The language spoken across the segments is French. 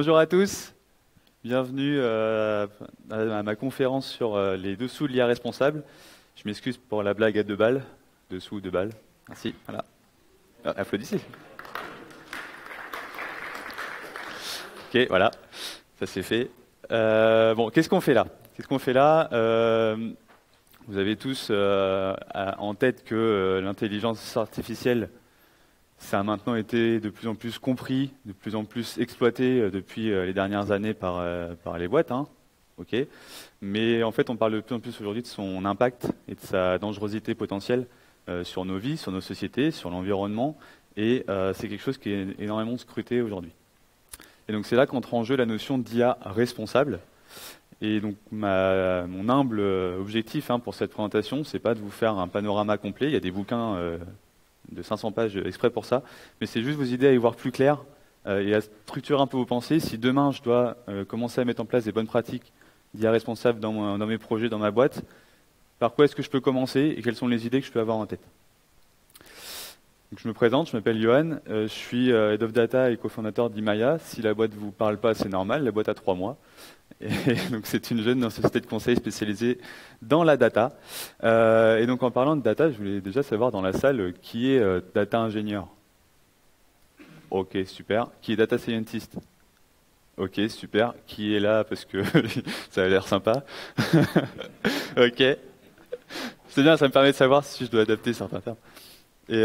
Bonjour à tous, bienvenue à ma conférence sur les dessous de l'IA responsable. Je m'excuse pour la blague à 2 balles, dessous 2 balles. Merci, voilà. Applaudissez. Ok, voilà, ça c'est fait. Bon, qu'est-ce qu'on fait là? Vous avez tous en tête que l'intelligence artificielle, ça a maintenant été de plus en plus compris, de plus en plus exploité depuis les dernières années par les boîtes, hein. Ok. Mais en fait, on parle de plus en plus aujourd'hui de son impact et de sa dangerosité potentielle sur nos vies, sur nos sociétés, sur l'environnement. Et c'est quelque chose qui est énormément scruté aujourd'hui. Et donc c'est là qu'entre en jeu la notion d'IA responsable. Et donc mon humble objectif pour cette présentation, c'est pas de vous faire un panorama complet. Il y a des bouquins de 500 pages exprès pour ça, mais c'est juste vous aider à y voir plus clair et à structurer un peu vos pensées. Si demain je dois commencer à mettre en place des bonnes pratiques d'IA responsable dans mes projets, dans ma boîte, par quoi est-ce que je peux commencer et quelles sont les idées que je peux avoir en tête? Donc, je me présente, je m'appelle Johan, je suis Head of Data et cofondateur d'Imaya. Si la boîte ne vous parle pas, c'est normal, la boîte a 3 mois. Et donc c'est une jeune société de conseil spécialisée dans la data. Et donc en parlant de data, je voulais déjà savoir dans la salle qui est data ingénieur. Ok, super. Qui est data scientist? Ok, super. Qui est là parce que ça a l'air sympa? Ok. C'est bien, ça me permet de savoir si je dois adapter certains termes. Et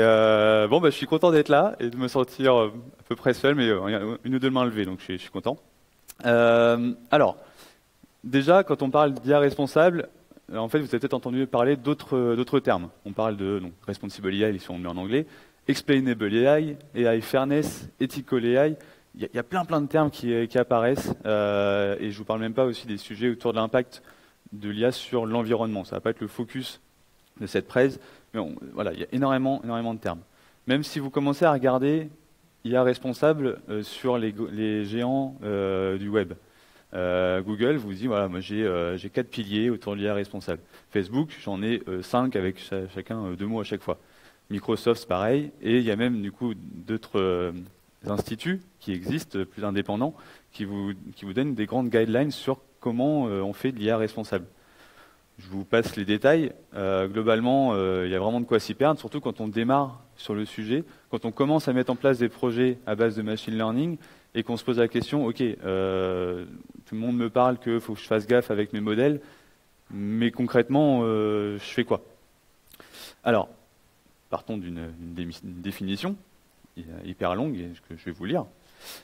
bon, je suis content d'être là et de me sentir à peu près seul, mais il y a une ou deux mains levées, donc je suis content. Alors, déjà, quand on parle d'IA responsable, en fait, vous avez peut-être entendu parler d'autres termes. On parle de responsible AI, si on le met en anglais, explainable AI, AI fairness, ethical AI. Il y a plein de termes qui apparaissent, et je vous parle même pas aussi des sujets autour de l'impact de l'IA sur l'environnement. Ça va pas être le focus de cette presse, mais voilà, il y a énormément de termes. Même si vous commencez à regarder IA responsable sur les géants du web. Google vous dit, voilà, moi j'ai 4 piliers autour de l'IA responsable. Facebook, j'en ai 5 avec chacun 2 mots à chaque fois. Microsoft, c'est pareil. Et il y a même du coup d'autres instituts qui existent, plus indépendants, qui vous donnent des grandes guidelines sur comment on fait de l'IA responsable. Je vous passe les détails. Globalement, il y a vraiment de quoi s'y perdre, surtout quand on démarre sur le sujet, quand on commence à mettre en place des projets à base de machine learning et qu'on se pose la question, ok, tout le monde me parle qu'il faut que je fasse gaffe avec mes modèles, mais concrètement, je fais quoi? Alors, partons d'une définition hyper longue que je vais vous lire.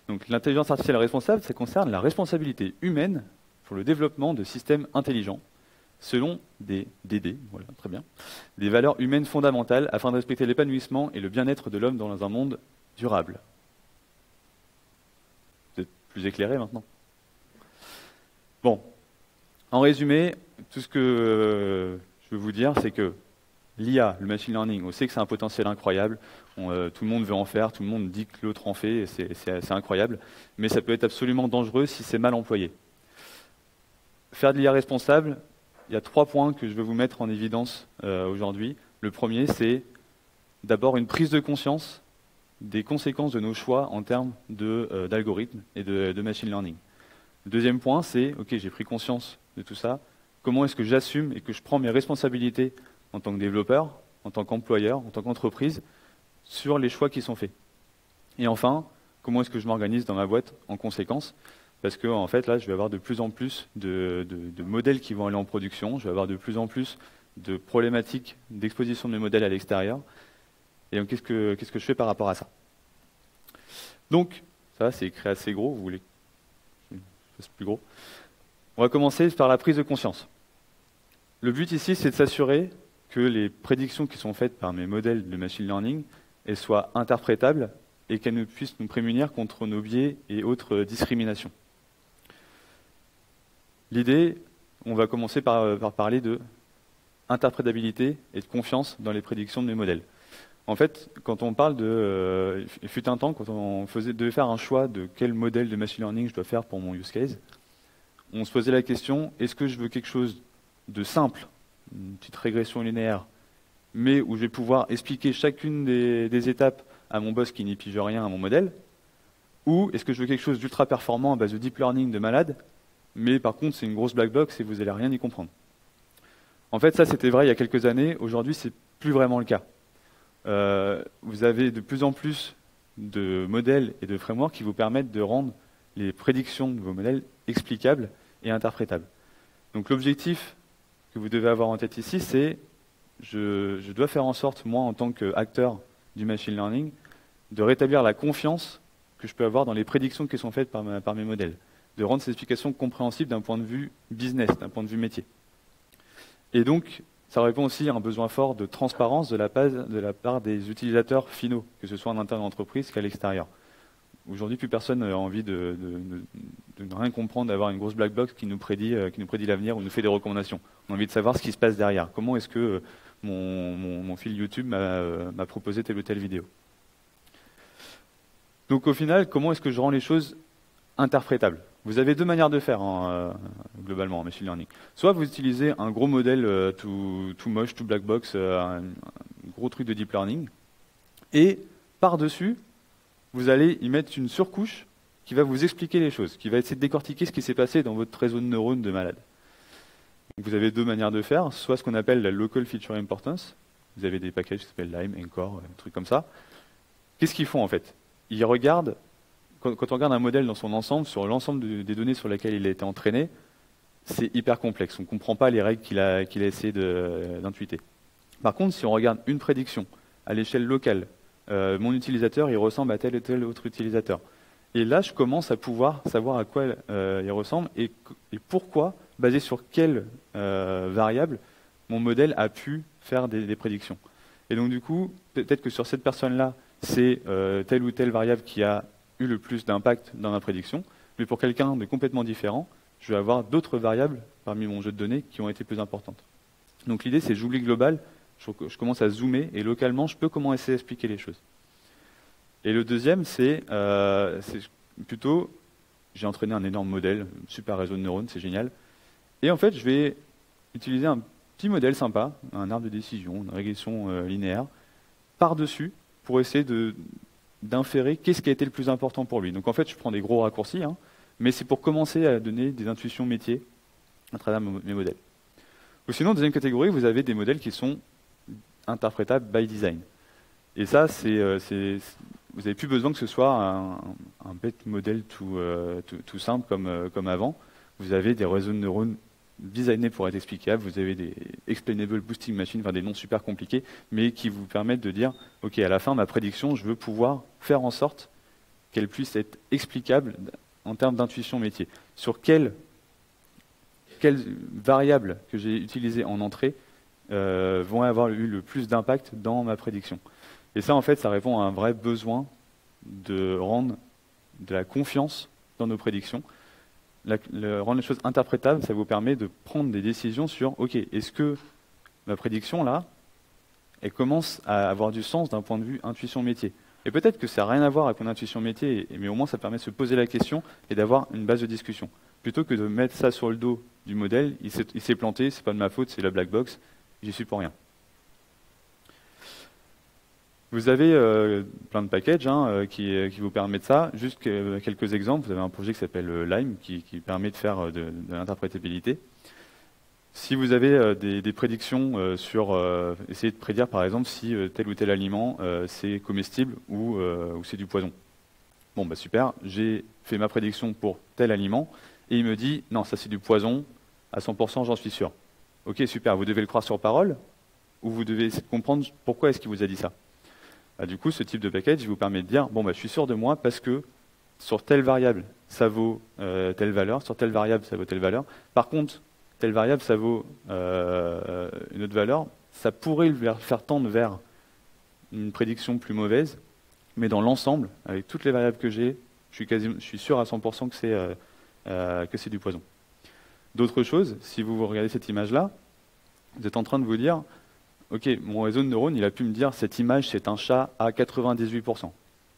Donc, l'intelligence artificielle responsable, ça concerne la responsabilité humaine pour le développement de systèmes intelligents selon des DD, voilà, très bien, des valeurs humaines fondamentales afin de respecter l'épanouissement et le bien-être de l'homme dans un monde durable. Vous êtes plus éclairé maintenant? Bon, en résumé, tout ce que je veux vous dire, c'est que l'IA, le machine learning, on sait que c'est un potentiel incroyable, tout le monde veut en faire, tout le monde dit que l'autre en fait, et c'est incroyable, mais ça peut être absolument dangereux si c'est mal employé. Faire de l'IA responsable, il y a 3 points que je veux vous mettre en évidence aujourd'hui. Le premier, c'est d'abord une prise de conscience des conséquences de nos choix en termes d'algorithmes et de machine learning. Le deuxième point, c'est, ok, j'ai pris conscience de tout ça, comment est-ce que j'assume et que je prends mes responsabilités en tant que développeur, en tant qu'employeur, en tant qu'entreprise, sur les choix qui sont faits. Et enfin, comment est-ce que je m'organise dans ma boîte en conséquence? Parce que en fait, là, je vais avoir de plus en plus de modèles qui vont aller en production. Je vais avoir de plus en plus de problématiques d'exposition de mes modèles à l'extérieur. Et donc, qu'est-ce que je fais par rapport à ça? Donc, ça, c'est écrit assez gros. Vous voulez que je fasse plus gros? On va commencer par la prise de conscience. Le but ici, c'est de s'assurer que les prédictions qui sont faites par mes modèles de machine learning, elles soient interprétables et qu'elles puissent nous prémunir contre nos biais et autres discriminations. L'idée, on va commencer par parler de interprétabilité et de confiance dans les prédictions de mes modèles. En fait, quand on parle il fut un temps, quand on devait faire un choix de quel modèle de machine learning je dois faire pour mon use case, on se posait la question, est-ce que je veux quelque chose de simple, une petite régression linéaire, mais où je vais pouvoir expliquer chacune des étapes à mon boss qui n'y pige rien à mon modèle, Ou est-ce que je veux quelque chose d'ultra performant à base de deep learning de malade, mais par contre c'est une grosse black box et vous n'allez rien y comprendre. En fait, ça c'était vrai il y a quelques années, aujourd'hui c'est plus vraiment le cas. Vous avez de plus en plus de modèles et de frameworks qui vous permettent de rendre les prédictions de vos modèles explicables et interprétables. Donc l'objectif que vous devez avoir en tête ici, c'est je dois faire en sorte, moi en tant qu'acteur du machine learning, de rétablir la confiance que je peux avoir dans les prédictions qui sont faites par mes modèles, de rendre ces explications compréhensibles d'un point de vue business, d'un point de vue métier. Et donc, ça répond aussi à un besoin fort de transparence de la part des utilisateurs finaux, que ce soit en interne de l'entreprise qu'à l'extérieur. Aujourd'hui, plus personne n'a envie de ne rien comprendre, d'avoir une grosse black box qui nous prédit l'avenir ou nous fait des recommandations. On a envie de savoir ce qui se passe derrière. Comment est-ce que mon fil YouTube m'a proposé telle ou telle vidéo. Donc au final, comment est-ce que je rends les choses interprétables? Vous avez deux manières de faire globalement en machine learning. Soit vous utilisez un gros modèle tout moche, tout black box, un gros truc de deep learning, et par-dessus, vous allez y mettre une surcouche qui va vous expliquer les choses, qui va essayer de décortiquer ce qui s'est passé dans votre réseau de neurones de malade. Donc vous avez deux manières de faire, soit ce qu'on appelle la local feature importance, vous avez des packages qui s'appellent Lime, Encore, un truc comme ça. Qu'est-ce qu'ils font en fait? Ils regardent, quand on regarde un modèle dans son ensemble, sur l'ensemble des données sur lesquelles il a été entraîné, c'est hyper complexe, on ne comprend pas les règles qu'il a essayé d'intuiter. Par contre, si on regarde une prédiction à l'échelle locale, mon utilisateur, il ressemble à tel et tel autre utilisateur. Et là, je commence à pouvoir savoir à quoi il ressemble et pourquoi, basé sur quelle variable, mon modèle a pu faire des prédictions. Et donc du coup, peut-être que sur cette personne-là, c'est telle ou telle variable qui a eu le plus d'impact dans ma prédiction, mais pour quelqu'un de complètement différent, je vais avoir d'autres variables parmi mon jeu de données qui ont été plus importantes. Donc l'idée, c'est j'oublie global, je commence à zoomer, et localement, je peux commencer à expliquer les choses. Et le deuxième, c'est plutôt, j'ai entraîné un énorme modèle, un super réseau de neurones, c'est génial, et en fait, je vais utiliser un petit modèle sympa, un arbre de décision, une régression linéaire, par-dessus, pour essayer d'inférer qu'est-ce qui a été le plus important pour lui. Donc en fait, je prends des gros raccourcis, mais c'est pour commencer à donner des intuitions métiers à travers mes modèles. Ou sinon, deuxième catégorie, vous avez des modèles qui sont interprétables by design. Et ça, vous n'avez plus besoin que ce soit un bête modèle tout simple comme avant. Vous avez des réseaux de neurones designés pour être explicables, vous avez des explainable boosting machines, enfin des noms super compliqués, mais qui vous permettent de dire, ok, à la fin, ma prédiction, je veux pouvoir faire en sorte qu'elle puisse être explicable en termes d'intuition métier. Sur quelles variables que j'ai utilisées en entrée vont avoir eu le plus d'impact dans ma prédiction. Et ça, en fait, ça répond à un vrai besoin de rendre de la confiance dans nos prédictions. Rendre les choses interprétables, ça vous permet de prendre des décisions sur, ok, est-ce que ma prédiction, là, elle commence à avoir du sens d'un point de vue intuition métier. Et peut-être que ça n'a rien à voir avec mon intuition métier, mais au moins ça permet de se poser la question et d'avoir une base de discussion. Plutôt que de mettre ça sur le dos du modèle, il s'est planté, c'est pas de ma faute, c'est la black box, j'y suis pour rien. Vous avez plein de packages qui vous permettent ça. Juste quelques exemples. Vous avez un projet qui s'appelle Lime qui permet de faire de l'interprétabilité. Si vous avez des prédictions sur... essayez de prédire par exemple si tel ou tel aliment c'est comestible ou c'est du poison. Bon, bah super, j'ai fait ma prédiction pour tel aliment et il me dit non, ça c'est du poison, à 100% j'en suis sûr. Ok, super, vous devez le croire sur parole ou vous devez essayer de comprendre pourquoi est-ce qu'il vous a dit ça. Du coup, ce type de package vous permet de dire bon, bah, je suis sûr de moi parce que sur telle variable, ça vaut telle valeur, sur telle variable, ça vaut telle valeur. Par contre, telle variable, ça vaut une autre valeur. Ça pourrait le faire tendre vers une prédiction plus mauvaise, mais dans l'ensemble, avec toutes les variables que j'ai, je suis sûr à 100% que c'est du poison. D'autres choses, si vous regardez cette image-là, vous êtes en train de vous dire ok, mon réseau de neurones, il a pu me dire cette image, c'est un chat à 98%.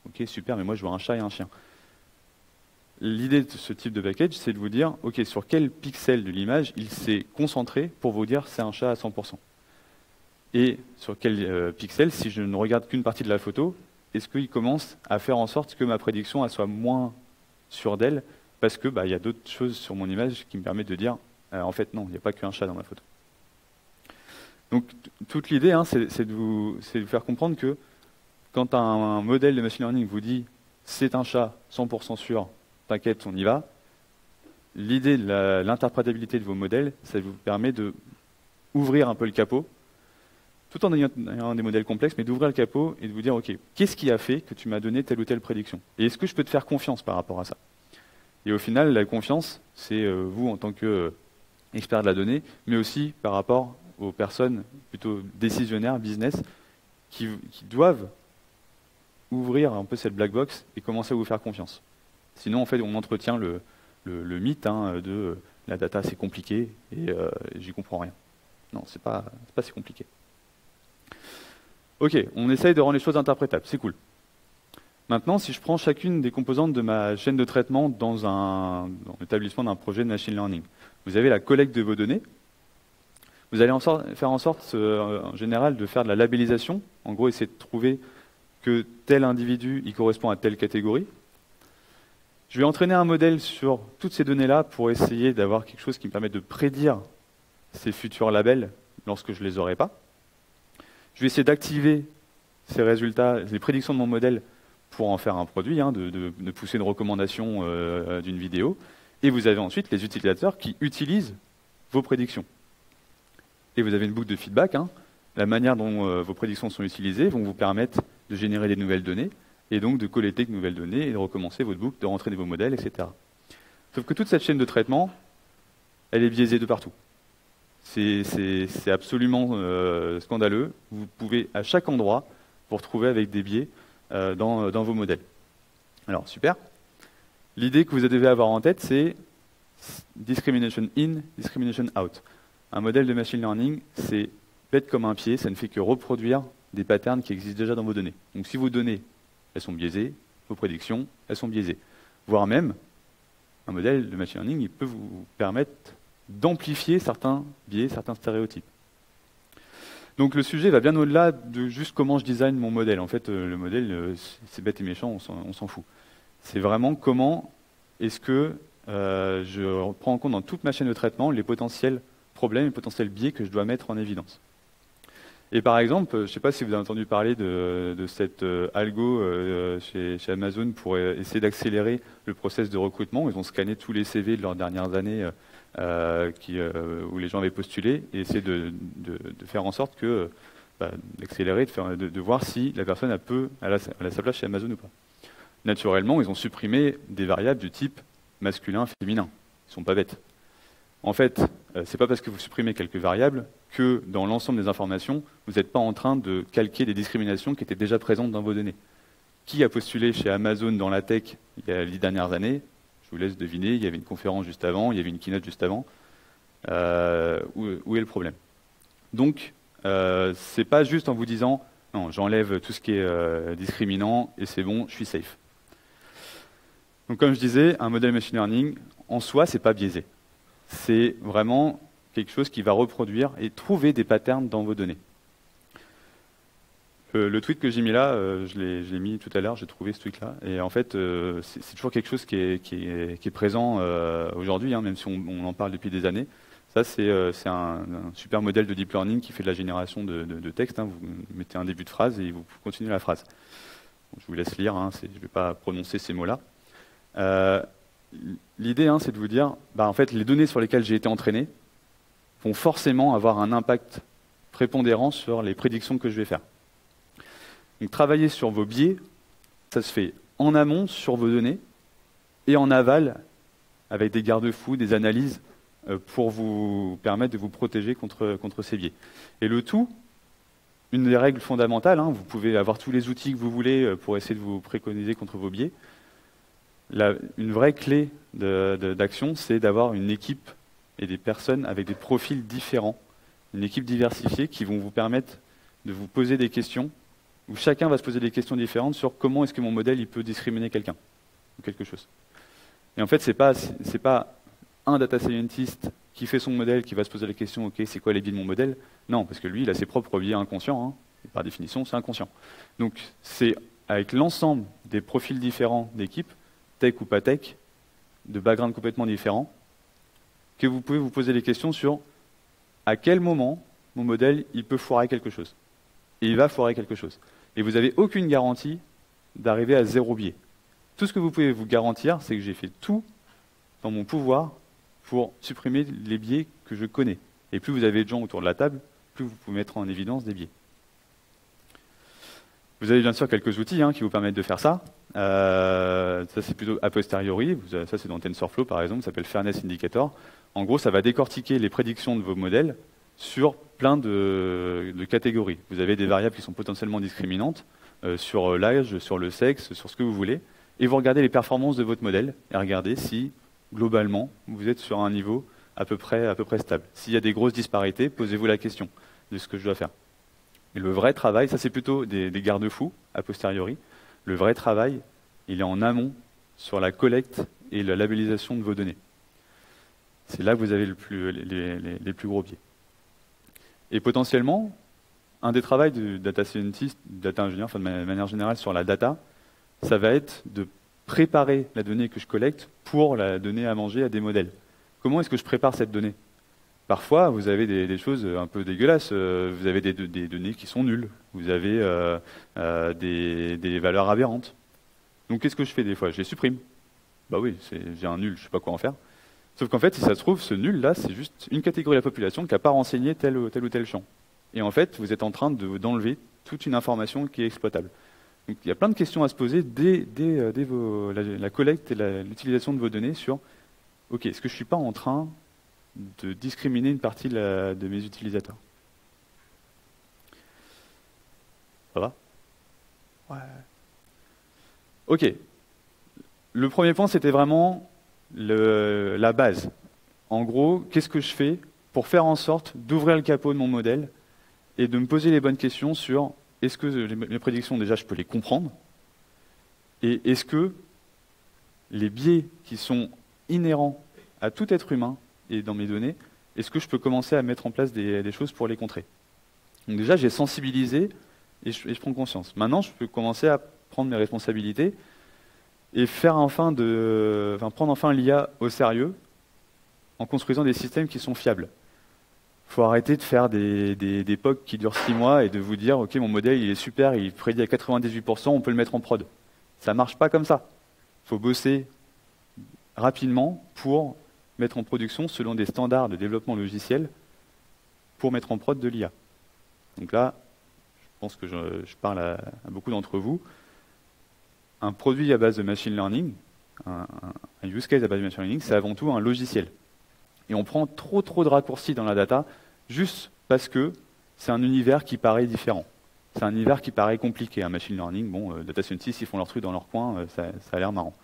Ok, super, mais moi je vois un chat et un chien. L'idée de ce type de package, c'est de vous dire, ok, sur quel pixel de l'image il s'est concentré pour vous dire c'est un chat à 100%. Et sur quel pixel, si je ne regarde qu'une partie de la photo, est-ce qu'il commence à faire en sorte que ma prédiction elle soit moins sûre d'elle, parce que y a d'autres choses sur mon image qui me permettent de dire, en fait non, il n'y a pas qu'un chat dans ma photo. Donc toute l'idée, hein, c'est de vous faire comprendre que quand un modèle de machine learning vous dit c'est un chat 100% sûr, t'inquiète, on y va, l'idée de l'interprétabilité de vos modèles, ça vous permet de ouvrir un peu le capot, tout en ayant des modèles complexes, mais d'ouvrir le capot et de vous dire, ok, qu'est-ce qui a fait que tu m'as donné telle ou telle prédiction? Et est-ce que je peux te faire confiance par rapport à ça? Et au final, la confiance, c'est vous en tant qu'expert de la donnée, mais aussi par rapport aux personnes plutôt décisionnaires, business, qui doivent ouvrir un peu cette black box et commencer à vous faire confiance. Sinon, en fait, on entretient le mythe de la data, c'est compliqué et j'y comprends rien. Non, c'est pas si compliqué. Ok, on essaye de rendre les choses interprétables, c'est cool. Maintenant, si je prends chacune des composantes de ma chaîne de traitement dans l'établissement d'un projet de machine learning, vous avez la collecte de vos données. Vous allez faire en sorte, en général, de faire de la labellisation. En gros, essayer de trouver que tel individu il correspond à telle catégorie. Je vais entraîner un modèle sur toutes ces données-là pour essayer d'avoir quelque chose qui me permette de prédire ces futurs labels lorsque je ne les aurai pas. Je vais essayer d'activer ces résultats, les prédictions de mon modèle pour en faire un produit, de pousser une recommandation d'une vidéo. Et vous avez ensuite les utilisateurs qui utilisent vos prédictions. Et vous avez une boucle de feedback. La manière dont vos prédictions sont utilisées vont vous permettre de générer des nouvelles données et donc de collecter de nouvelles données et de recommencer votre boucle, de rentrer vos modèles, etc. Sauf que toute cette chaîne de traitement, elle est biaisée de partout. C'est absolument scandaleux. Vous pouvez à chaque endroit vous retrouver avec des biais dans vos modèles. Alors super. L'idée que vous devez avoir en tête, c'est discrimination in, discrimination out. Un modèle de machine learning, c'est bête comme un pied, ça ne fait que reproduire des patterns qui existent déjà dans vos données. Donc si vos données, elles sont biaisées, vos prédictions, elles sont biaisées. Voire même, un modèle de machine learning, il peut vous permettre d'amplifier certains biais, certains stéréotypes. Donc le sujet va bien au-delà de juste comment je design mon modèle. En fait, le modèle, c'est bête et méchant, on s'en fout. C'est vraiment comment est-ce que je prends en compte dans toute ma chaîne de traitement les potentiels problèmes, les potentiels biais que je dois mettre en évidence. Et par exemple, je ne sais pas si vous avez entendu parler de cette algo chez Amazon pour essayer d'accélérer le process de recrutement. Ils ont scanné tous les CV de leurs dernières années où les gens avaient postulé et essayer de faire en sorte que d'accélérer, de voir si la personne elle a sa place chez Amazon ou pas. Naturellement, ils ont supprimé des variables du type masculin, féminin. Ils ne sont pas bêtes. En fait, c'est pas parce que vous supprimez quelques variables que dans l'ensemble des informations, vous n'êtes pas en train de calquer des discriminations qui étaient déjà présentes dans vos données. Qui a postulé chez Amazon dans la tech il y a les dernières années? Je vous laisse deviner, il y avait une conférence juste avant, il y avait une keynote juste avant. Où est le problème? Donc, c'est pas juste en vous disant « Non, j'enlève tout ce qui est discriminant et c'est bon, je suis safe ». Donc comme je disais, un modèle machine learning, en soi, c'est pas biaisé. C'est vraiment quelque chose qui va reproduire et trouver des patterns dans vos données. Le tweet que j'ai mis là, je l'ai mis tout à l'heure, j'ai trouvé ce tweet-là. Et en fait, c'est toujours quelque chose qui est présent aujourd'hui, même si on en parle depuis des années. Ça, c'est un super modèle de deep learning qui fait de la génération de texte. Vous mettez un début de phrase et vous continuez la phrase. Je vous laisse lire, je ne vais pas prononcer ces mots-là. L'idée, c'est de vous dire, en fait, les données sur lesquelles j'ai été entraîné vont forcément avoir un impact prépondérant sur les prédictions que je vais faire. Donc, travailler sur vos biais, ça se fait en amont sur vos données et en aval avec des garde-fous, des analyses pour vous permettre de vous protéger contre ces biais. Et le tout, une des règles fondamentales, vous pouvez avoir tous les outils que vous voulez pour essayer de vous préconiser contre vos biais. Une vraie clé d'action, c'est d'avoir une équipe et des personnes avec des profils différents, une équipe diversifiée qui vont vous permettre de vous poser des questions, où chacun va se poser des questions différentes sur comment est-ce que mon modèle il peut discriminer quelqu'un ou quelque chose. Et en fait, c'est pas un data scientist qui fait son modèle qui va se poser la question, ok, c'est quoi les biais de mon modèle? Non, parce que lui, il a ses propres biais inconscients, et par définition, c'est inconscient. Donc, c'est avec l'ensemble des profils différents d'équipes, tech ou pas tech, de backgrounds complètement différents, que vous pouvez vous poser les questions sur à quel moment mon modèle il peut foirer quelque chose. Et il va foirer quelque chose. Et vous n'avez aucune garantie d'arriver à 0 biais. Tout ce que vous pouvez vous garantir, c'est que j'ai fait tout dans mon pouvoir pour supprimer les biais que je connais. Et plus vous avez de gens autour de la table, plus vous pouvez mettre en évidence des biais. Vous avez bien sûr quelques outils qui vous permettent de faire ça. Ça c'est plutôt a posteriori. Ça c'est dans TensorFlow par exemple, ça s'appelle Fairness Indicator. En gros, ça va décortiquer les prédictions de vos modèles sur plein de catégories. Vous avez des variables qui sont potentiellement discriminantes sur l'âge, sur le sexe, sur ce que vous voulez. Et vous regardez les performances de votre modèle et regardez si, globalement, vous êtes sur un niveau à peu près stable. S'il y a des grosses disparités, posez-vous la question de ce que je dois faire. Et le vrai travail, ça c'est plutôt des garde-fous, a posteriori. Le vrai travail, il est en amont sur la collecte et la labellisation de vos données. C'est là que vous avez les plus gros biais. Et potentiellement, un des travaux de data scientist, data ingénieur, enfin de manière générale sur la data, ça va être de préparer la donnée que je collecte pour la donner à manger à des modèles. Comment est-ce que je prépare cette donnée? Parfois, vous avez des choses un peu dégueulasses. Vous avez des données qui sont nulles. Vous avez des valeurs aberrantes. Donc, qu'est-ce que je fais des fois? Je les supprime. Bah oui, j'ai un nul, je ne sais pas quoi en faire. Sauf qu'en fait, si ça se trouve, ce nul-là, c'est juste une catégorie de la population qui n'a pas renseigné tel ou tel champ. Et en fait, vous êtes en train d'enlever toute une information qui est exploitable. Donc, il y a plein de questions à se poser dès la collecte et l'utilisation de vos données sur OK, est-ce que je ne suis pas en train de discriminer une partie de mes utilisateurs? Ça va? Ouais. OK. Le premier point, c'était vraiment la base. En gros, qu'est-ce que je fais pour faire en sorte d'ouvrir le capot de mon modèle et de me poser les bonnes questions sur est-ce que mes prédictions, déjà, je peux les comprendre? Et est-ce que les biais qui sont inhérents à tout être humain et dans mes données, est-ce que je peux commencer à mettre en place des choses pour les contrer? Donc déjà, j'ai sensibilisé et je prends conscience. Maintenant, je peux commencer à prendre mes responsabilités et prendre enfin l'IA au sérieux en construisant des systèmes qui sont fiables. Il faut arrêter de faire des POC qui durent 6 mois et de vous dire « Ok, mon modèle, il est super, il prédit à 98%, on peut le mettre en prod ». Ça ne marche pas comme ça. Il faut bosser rapidement pour mettre en production selon des standards de développement logiciel pour mettre en prod de l'IA. Donc là, je pense que je parle à beaucoup d'entre vous. Un produit à base de machine learning, un use case à base de machine learning, c'est avant tout un logiciel. Et on prend trop de raccourcis dans la data juste parce que c'est un univers qui paraît différent. C'est un univers qui paraît compliqué. Un machine learning, data scientists, ils font leur truc dans leur coin, ça a l'air marrant.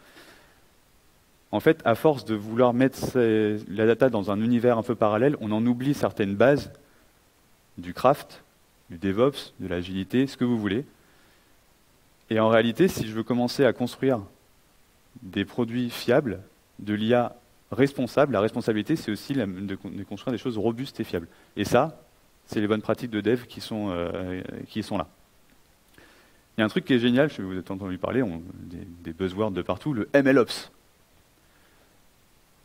En fait, à force de vouloir mettre la data dans un univers un peu parallèle, on en oublie certaines bases du craft, du DevOps, de l'agilité, ce que vous voulez. Et en réalité, si je veux commencer à construire des produits fiables, de l'IA responsable, la responsabilité, c'est aussi de construire des choses robustes et fiables. Et ça, c'est les bonnes pratiques de dev qui sont là. Il y a un truc qui est génial, je vais vous avez entendu parler, des buzzwords de partout, le MLOps.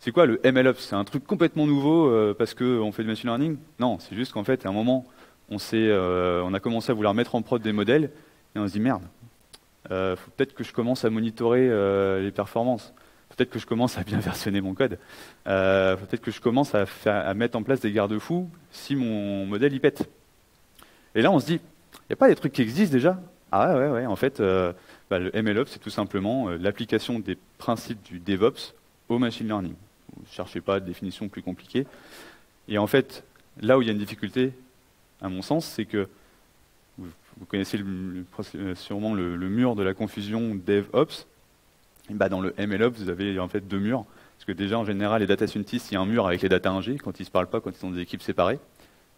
C'est quoi le MLOps? C'est un truc complètement nouveau parce qu'on fait du machine learning? Non, c'est juste qu'en fait, à un moment, on a commencé à vouloir mettre en prod des modèles et on se dit merde, faut peut-être que je commence à monitorer les performances. Peut-être que je commence à bien versionner mon code. Peut-être que je commence à mettre en place des garde-fous si mon modèle y pète. Et là, on se dit, il n'y a pas des trucs qui existent déjà? Ah ouais, en fait, le MLOps, c'est tout simplement l'application des principes du DevOps au machine learning. Vous ne cherchez pas de définition plus compliquée. Et en fait, là où il y a une difficulté, à mon sens, c'est que vous connaissez sûrement le mur de la confusion DevOps. Dans le MLOps, vous avez en fait 2 murs. Parce que déjà, en général, les data scientists, il y a un mur avec les data ingé, quand ils ne se parlent pas, quand ils sont dans des équipes séparées.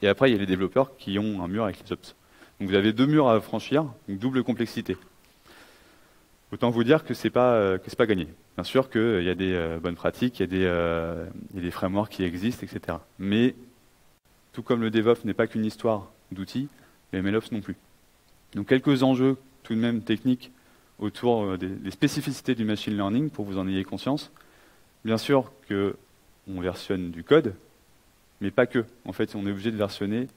Et après, il y a les développeurs qui ont un mur avec les ops. Donc vous avez 2 murs à franchir, une double complexité. Autant vous dire que c'est pas gagné. Bien sûr qu'il y a des bonnes pratiques, il y a des frameworks qui existent, etc. Mais tout comme le DevOps n'est pas qu'une histoire d'outils, les MLOps non plus. Donc quelques enjeux tout de même techniques autour des spécificités du machine learning pour que vous en ayez conscience. Bien sûr qu'on versionne du code, mais pas que. En fait, on est obligé de versionner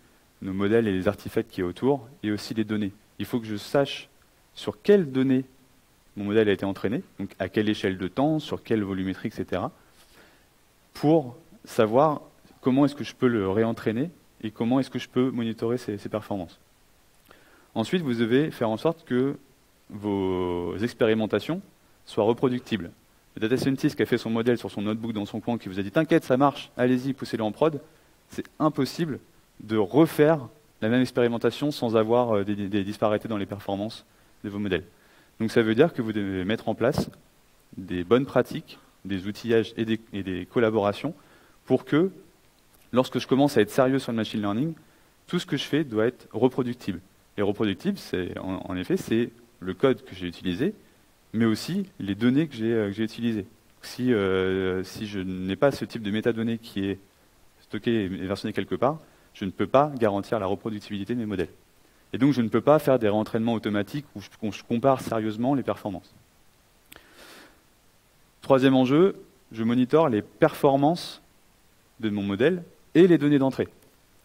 nos modèles et les artefacts qui est autour, et aussi les données. Il faut que je sache sur quelles données mon modèle a été entraîné, donc à quelle échelle de temps, sur quelle volumétrie, etc., pour savoir comment est-ce que je peux le réentraîner et comment est-ce que je peux monitorer ses performances. Ensuite, vous devez faire en sorte que vos expérimentations soient reproductibles. Le data scientist qui a fait son modèle sur son notebook dans son coin, qui vous a dit « T'inquiète, ça marche, allez-y, poussez-le en prod », c'est impossible de refaire la même expérimentation sans avoir des disparités dans les performances de vos modèles. Donc ça veut dire que vous devez mettre en place des bonnes pratiques, des outillages et des collaborations pour que, lorsque je commence à être sérieux sur le machine learning, tout ce que je fais doit être reproductible. Et reproductible, en effet, c'est le code que j'ai utilisé, mais aussi les données que j'ai utilisées. Si je n'ai pas ce type de métadonnées qui est stocké et versionné quelque part, je ne peux pas garantir la reproductibilité de mes modèles. Et donc je ne peux pas faire des réentraînements automatiques où je compare sérieusement les performances. Troisième enjeu, je monitore les performances de mon modèle et les données d'entrée.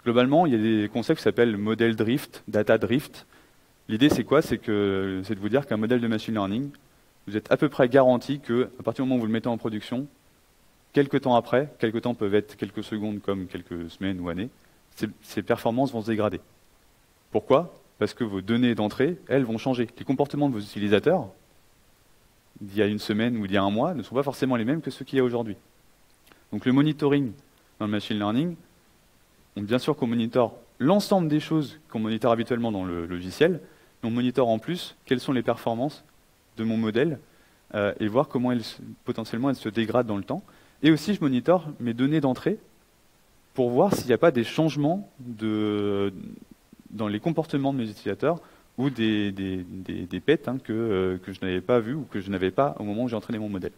Globalement, il y a des concepts qui s'appellent modèle drift, data drift. L'idée, c'est quoi? C'est de vous dire qu'un modèle de machine learning, vous êtes à peu près garanti qu'à partir du moment où vous le mettez en production, quelques temps après, quelques temps peuvent être quelques secondes comme quelques semaines ou années, ces performances vont se dégrader. Pourquoi? Parce que vos données d'entrée, elles, vont changer. Les comportements de vos utilisateurs, d'il y a une semaine ou d'il y a un mois, ne sont pas forcément les mêmes que ceux qu'il y a aujourd'hui. Donc le monitoring dans le machine learning, bien sûr qu'on monitore l'ensemble des choses qu'on monitore habituellement dans le logiciel, mais on monitore en plus quelles sont les performances de mon modèle et voir comment potentiellement elles se dégradent dans le temps. Et aussi, je monitore mes données d'entrée pour voir s'il n'y a pas des changements dans les comportements de mes utilisateurs ou des pets que je n'avais pas vus ou que je n'avais pas au moment où j'ai entraîné mon modèle.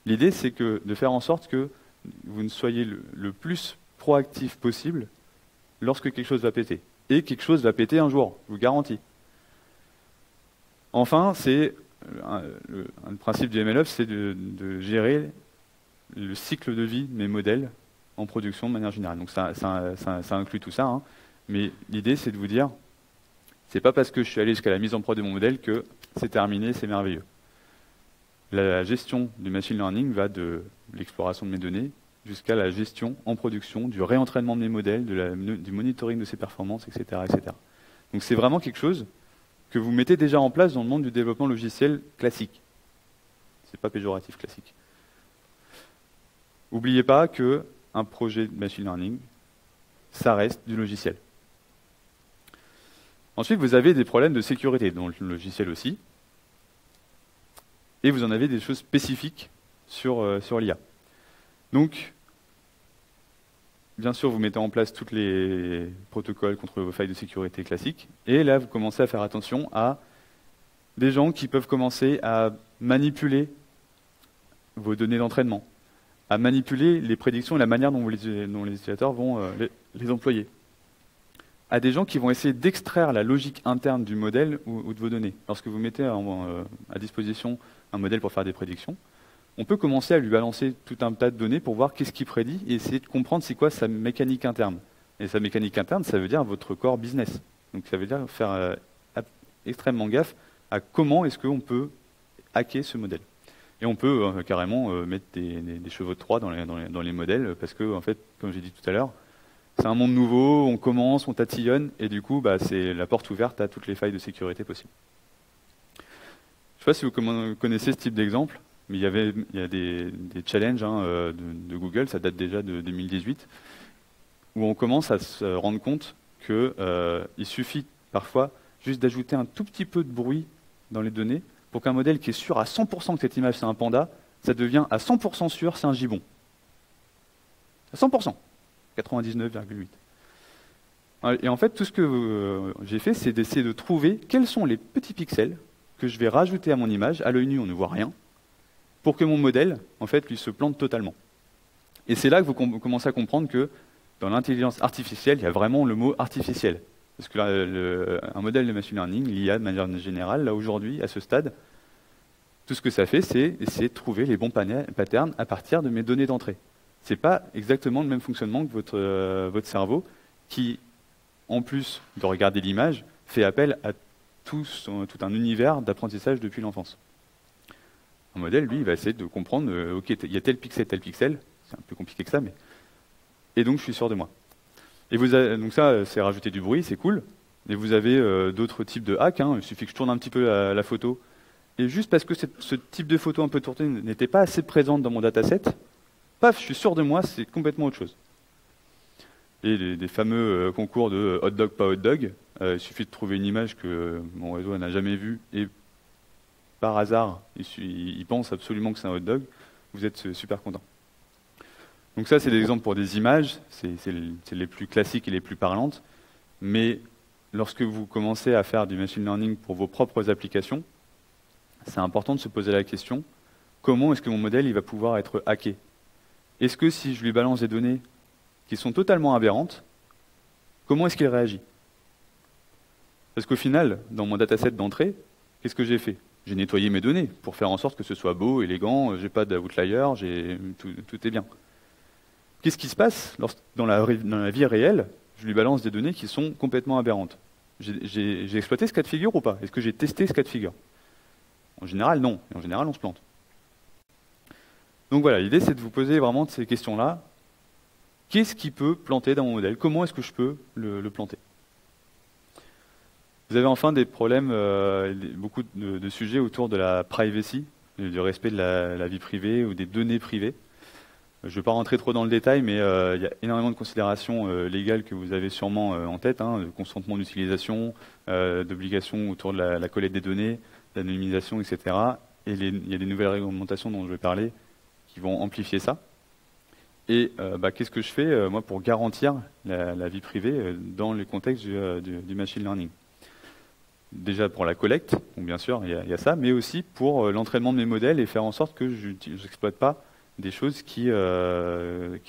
L'idée, c'est de faire en sorte que vous ne soyez le plus proactif possible lorsque quelque chose va péter. Et quelque chose va péter un jour, je vous garantis. Enfin, un principe du MLOps, c'est de gérer le cycle de vie de mes modèles en production de manière générale. Donc ça inclut tout ça, hein. Mais l'idée, c'est de vous dire, c'est pas parce que je suis allé jusqu'à la mise en prod de mon modèle que c'est terminé, c'est merveilleux. La gestion du machine learning va de l'exploration de mes données jusqu'à la gestion en production, du réentraînement de mes modèles, du monitoring de ses performances, etc., etc. Donc c'est vraiment quelque chose que vous mettez déjà en place dans le monde du développement logiciel classique. C'est pas péjoratif, classique. N'oubliez pas qu'un projet de machine learning, ça reste du logiciel. Ensuite, vous avez des problèmes de sécurité dans le logiciel aussi. Et vous en avez des choses spécifiques sur l'IA. Donc, bien sûr, vous mettez en place tous les protocoles contre vos failles de sécurité classiques. Et là, vous commencez à faire attention à des gens qui peuvent commencer à manipuler vos données d'entraînement, à manipuler les prédictions et la manière dont les utilisateurs vont les employer, à des gens qui vont essayer d'extraire la logique interne du modèle ou de vos données. Lorsque vous mettez à disposition un modèle pour faire des prédictions, on peut commencer à lui balancer tout un tas de données pour voir qu'est-ce qu'il prédit et essayer de comprendre c'est quoi sa mécanique interne. Et sa mécanique interne, ça veut dire votre core business. Donc ça veut dire faire extrêmement gaffe à comment est-ce qu'on peut hacker ce modèle. Et on peut carrément mettre des chevaux de Troie dans les modèles parce que, en fait, comme j'ai dit tout à l'heure, c'est un monde nouveau, on commence, on tatillonne, et du coup, c'est la porte ouverte à toutes les failles de sécurité possibles. Je ne sais pas si vous connaissez ce type d'exemple, mais il y a des challenges de Google, ça date déjà de 2018, où on commence à se rendre compte qu'il suffit parfois juste d'ajouter un tout petit peu de bruit dans les données pour qu'un modèle qui est sûr à 100% que cette image c'est un panda, ça devient à 100% sûr c'est un gibbon. À 100%. 99,8. Et en fait, tout ce que j'ai fait, c'est d'essayer de trouver quels sont les petits pixels que je vais rajouter à mon image. À l'œil nu, on ne voit rien, pour que mon modèle, en fait, lui se plante totalement. Et c'est là que vous commencez à comprendre que dans l'intelligence artificielle, il y a vraiment le mot artificiel. Parce que là, un modèle de machine learning, l'IA de manière générale, là aujourd'hui, à ce stade, tout ce que ça fait, c'est essayer de trouver les bons patterns à partir de mes données d'entrée. Ce n'est pas exactement le même fonctionnement que votre cerveau, qui, en plus de regarder l'image, fait appel à tout un univers d'apprentissage depuis l'enfance. Un modèle, lui, il va essayer de comprendre, ok, il y a tel pixel, c'est un peu compliqué que ça, mais... Et donc, je suis sûr de moi. Et donc ça, c'est rajouter du bruit, c'est cool. Et vous avez d'autres types de hacks, hein. Il suffit que je tourne un petit peu la photo. Et juste parce que ce type de photo un peu tournée n'était pas assez présente dans mon dataset, paf, je suis sûr de moi, c'est complètement autre chose. Et des fameux concours de hot dog, pas hot dog, il suffit de trouver une image que mon réseau n'a jamais vue, et par hasard, il pense absolument que c'est un hot dog, vous êtes super content. Donc ça, c'est des exemples pour des images, c'est les plus classiques et les plus parlantes, mais lorsque vous commencez à faire du machine learning pour vos propres applications, c'est important de se poser la question, comment est-ce que mon modèle il va pouvoir être hacké? Est-ce que si je lui balance des données qui sont totalement aberrantes, comment est-ce qu'il réagit? Parce qu'au final, dans mon dataset d'entrée, qu'est-ce que j'ai fait? J'ai nettoyé mes données pour faire en sorte que ce soit beau, élégant, j'ai pas d'outlier, tout est bien. Qu'est-ce qui se passe dans la vie réelle? Je lui balance des données qui sont complètement aberrantes. J'ai exploité ce cas de figure ou pas? Est-ce que j'ai testé ce cas de figure? En général, non. Et en général, on se plante. Donc voilà, l'idée, c'est de vous poser vraiment ces questions-là. Qu'est-ce qui peut planter dans mon modèle? Comment est-ce que je peux le planter? Vous avez enfin des problèmes, beaucoup de sujets autour de la privacy, du respect de la vie privée ou des données privées. Je ne vais pas rentrer trop dans le détail, mais il y a énormément de considérations légales que vous avez sûrement en tête, hein, de consentement d'utilisation, d'obligations autour de la collecte des données, d'anonymisation, etc. Et il y a des nouvelles réglementations dont je vais parler qui vont amplifier ça. Et qu'est-ce que je fais, moi, pour garantir la vie privée dans le contexte du machine learning? Déjà pour la collecte, donc bien sûr, il y a ça, mais aussi pour l'entraînement de mes modèles et faire en sorte que je n'exploite pas des choses qui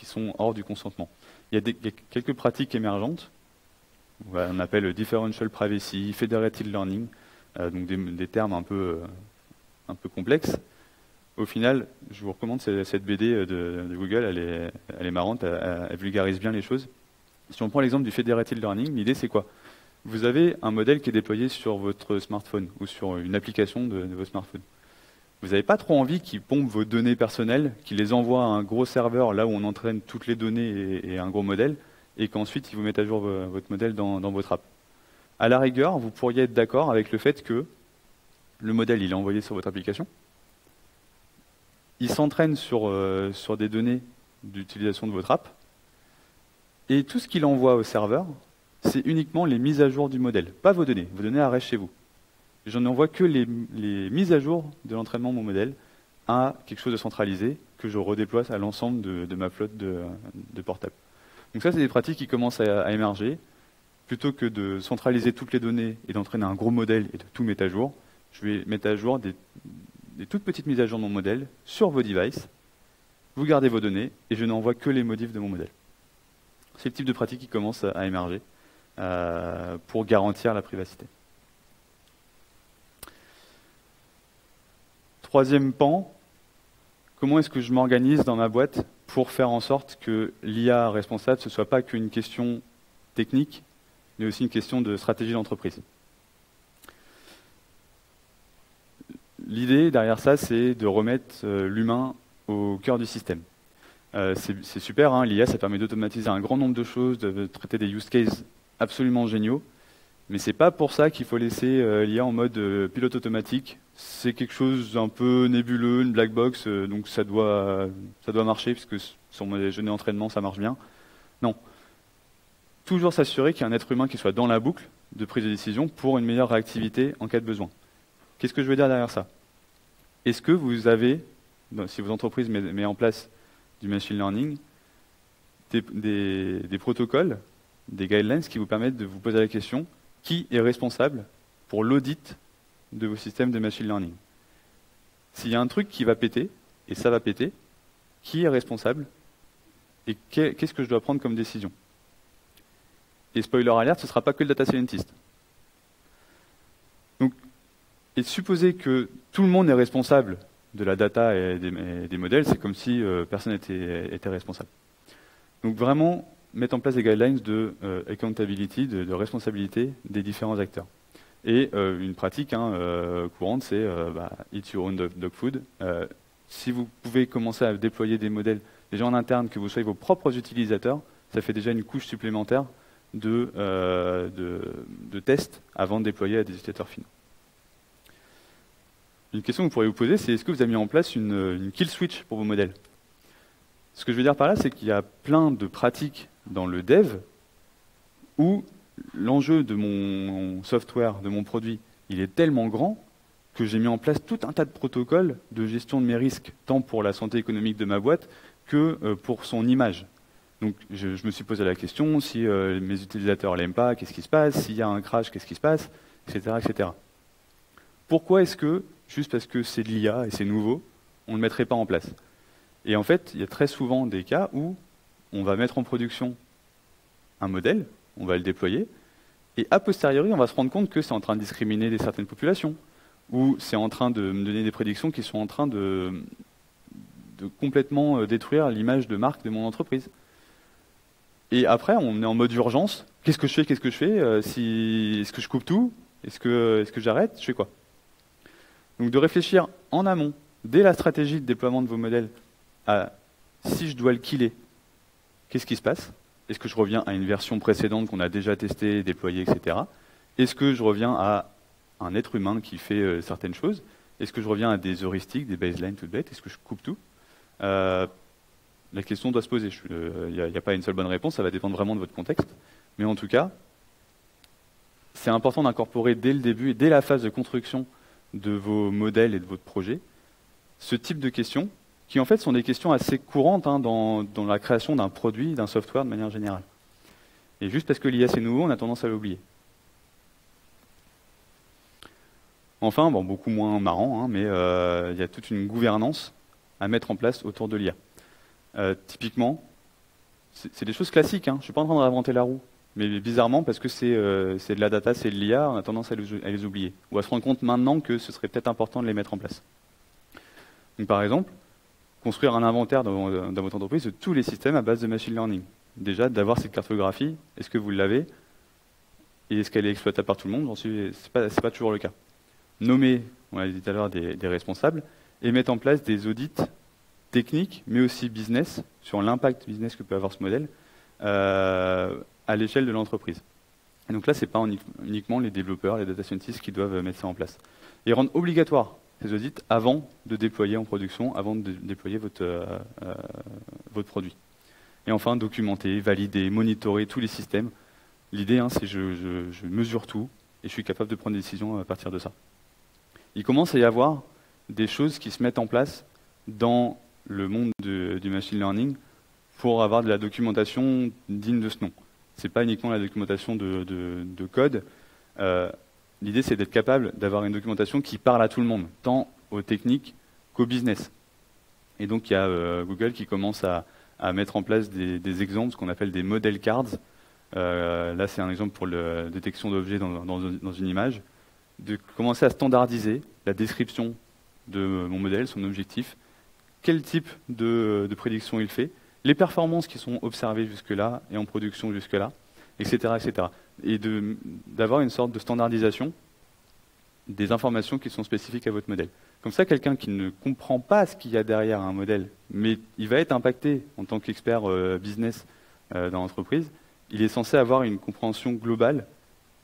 sont hors du consentement. Il y a quelques pratiques émergentes, on appelle differential privacy, federated learning, donc des termes un peu complexes. Au final, je vous recommande cette BD de Google, elle est marrante, elle vulgarise bien les choses. Si on prend l'exemple du federated learning, l'idée c'est quoi? Vous avez un modèle qui est déployé sur votre smartphone ou sur une application de votre smartphone. Vous n'avez pas trop envie qu'il pompe vos données personnelles, qu'il les envoie à un gros serveur là où on entraîne toutes les données et un gros modèle, et qu'ensuite il vous mette à jour votre modèle dans votre app. À la rigueur, vous pourriez être d'accord avec le fait que le modèle il est envoyé sur votre application, il s'entraîne sur des données d'utilisation de votre app, et tout ce qu'il envoie au serveur, c'est uniquement les mises à jour du modèle, pas vos données. Vos données restent chez vous. Je n'envoie que les mises à jour de l'entraînement de mon modèle à quelque chose de centralisé que je redéploie à l'ensemble de ma flotte de portables. Donc ça, c'est des pratiques qui commencent à émerger. Plutôt que de centraliser toutes les données et d'entraîner un gros modèle et de tout mettre à jour, je vais mettre à jour des toutes petites mises à jour de mon modèle sur vos devices. Vous gardez vos données et je n'envoie que les modifs de mon modèle. C'est le type de pratique qui commence à émerger pour garantir la privacité. Troisième pan, comment est-ce que je m'organise dans ma boîte pour faire en sorte que l'IA responsable, ce ne soit pas qu'une question technique, mais aussi une question de stratégie d'entreprise. L'idée derrière ça, c'est de remettre l'humain au cœur du système. C'est super, hein, l'IA, ça permet d'automatiser un grand nombre de choses, de traiter des use cases absolument géniaux, mais c'est pas pour ça qu'il faut laisser l'IA en mode pilote automatique. C'est quelque chose d'un peu nébuleux, une black box, donc ça doit marcher, puisque sur mes données d'entraînement, ça marche bien. Non. Toujours s'assurer qu'il y a un être humain qui soit dans la boucle de prise de décision pour une meilleure réactivité en cas de besoin. Qu'est-ce que je veux dire derrière ça? Est-ce que vous avez, si vos entreprises mettent en place du machine learning, des protocoles, des guidelines qui vous permettent de vous poser la question, qui est responsable pour l'audit de vos systèmes de machine learning? S'il y a un truc qui va péter, et ça va péter, qui est responsable? Et qu'est-ce que je dois prendre comme décision? Et spoiler alert, ce ne sera pas que le data scientist. Donc, et supposer que tout le monde est responsable de la data et des modèles, c'est comme si personne n'était responsable. Donc vraiment, mettre en place des guidelines de accountability, de responsabilité des différents acteurs. Et une pratique courante, c'est eat your own dog food. Si vous pouvez commencer à déployer des modèles déjà en interne, que vous soyez vos propres utilisateurs, ça fait déjà une couche supplémentaire de tests avant de déployer à des utilisateurs finaux. Une question que vous pourriez vous poser, c'est est-ce que vous avez mis en place une kill switch pour vos modèles? Ce que je veux dire par là, c'est qu'il y a plein de pratiques dans le dev où l'enjeu de mon software, de mon produit, il est tellement grand que j'ai mis en place tout un tas de protocoles de gestion de mes risques, tant pour la santé économique de ma boîte que pour son image. Donc je me suis posé la question, si mes utilisateurs l'aiment pas, qu'est-ce qui se passe? S'il y a un crash, qu'est-ce qui se passe? Etc. etc. Pourquoi est-ce que, juste parce que c'est de l'IA et c'est nouveau, on ne le mettrait pas en place? Et en fait, il y a très souvent des cas où on va mettre en production un modèle, on va le déployer, et a posteriori, on va se rendre compte que c'est en train de discriminer certaines populations, ou c'est en train de me donner des prédictions qui sont en train de complètement détruire l'image de marque de mon entreprise. Et après, on est en mode urgence. Qu'est-ce que je fais? Qu'est-ce que je fais? Est-ce que je coupe tout? Est-ce que j'arrête? Je fais quoi? Donc de réfléchir en amont, dès la stratégie de déploiement de vos modèles, à si je dois le killer, qu'est-ce qui se passe? Est-ce que je reviens à une version précédente qu'on a déjà testée, déployée, etc. Est-ce que je reviens à un être humain qui fait certaines choses? Est-ce que je reviens à des heuristiques, des baselines toutes bêtes? Est-ce que je coupe tout? La question doit se poser. Il n'y a pas une seule bonne réponse, ça va dépendre vraiment de votre contexte. Mais en tout cas, c'est important d'incorporer dès le début et dès la phase de construction de vos modèles et de votre projet ce type de questions qui en fait sont des questions assez courantes dans la création d'un produit, d'un software de manière générale. Et juste parce que l'IA c'est nouveau, on a tendance à l'oublier. Enfin, bon, beaucoup moins marrant, mais il y a toute une gouvernance à mettre en place autour de l'IA. Typiquement, c'est des choses classiques, je ne suis pas en train de réinventer la roue. Mais bizarrement, parce que c'est de la data, c'est de l'IA, on a tendance à les oublier. Ou à se rendre compte maintenant que ce serait peut-être important de les mettre en place. Donc, par exemple, construire un inventaire dans votre entreprise de tous les systèmes à base de machine learning. Déjà, d'avoir cette cartographie, est-ce que vous l'avez? Et est-ce qu'elle est exploitable par tout le monde? C'est pas toujours le cas. Nommer, on l'a dit tout à l'heure, des responsables, et mettre en place des audits techniques, mais aussi business, sur l'impact business que peut avoir ce modèle, à l'échelle de l'entreprise. Et donc là, ce n'est pas uniquement les développeurs, les data scientists qui doivent mettre ça en place. Et rendre obligatoire ces audits avant de déployer en production, avant de déployer votre produit. Et enfin, documenter, valider, monitorer tous les systèmes. L'idée, c'est je mesure tout et je suis capable de prendre des décisions à partir de ça. Il commence à y avoir des choses qui se mettent en place dans le monde du machine learning pour avoir de la documentation digne de ce nom. Ce n'est pas uniquement la documentation de code. L'idée, c'est d'être capable d'avoir une documentation qui parle à tout le monde, tant aux techniques qu'au business. Et donc, il y a Google qui commence à mettre en place des exemples, ce qu'on appelle des model cards. Là, c'est un exemple pour la détection d'objets dans une image. De commencer à standardiser la description de mon modèle, son objectif, quel type de prédiction il fait, les performances qui sont observées jusque-là et en production jusque-là, etc., etc. Et d'avoir une sorte de standardisation des informations qui sont spécifiques à votre modèle. Comme ça, quelqu'un qui ne comprend pas ce qu'il y a derrière un modèle, mais il va être impacté en tant qu'expert business dans l'entreprise, il est censé avoir une compréhension globale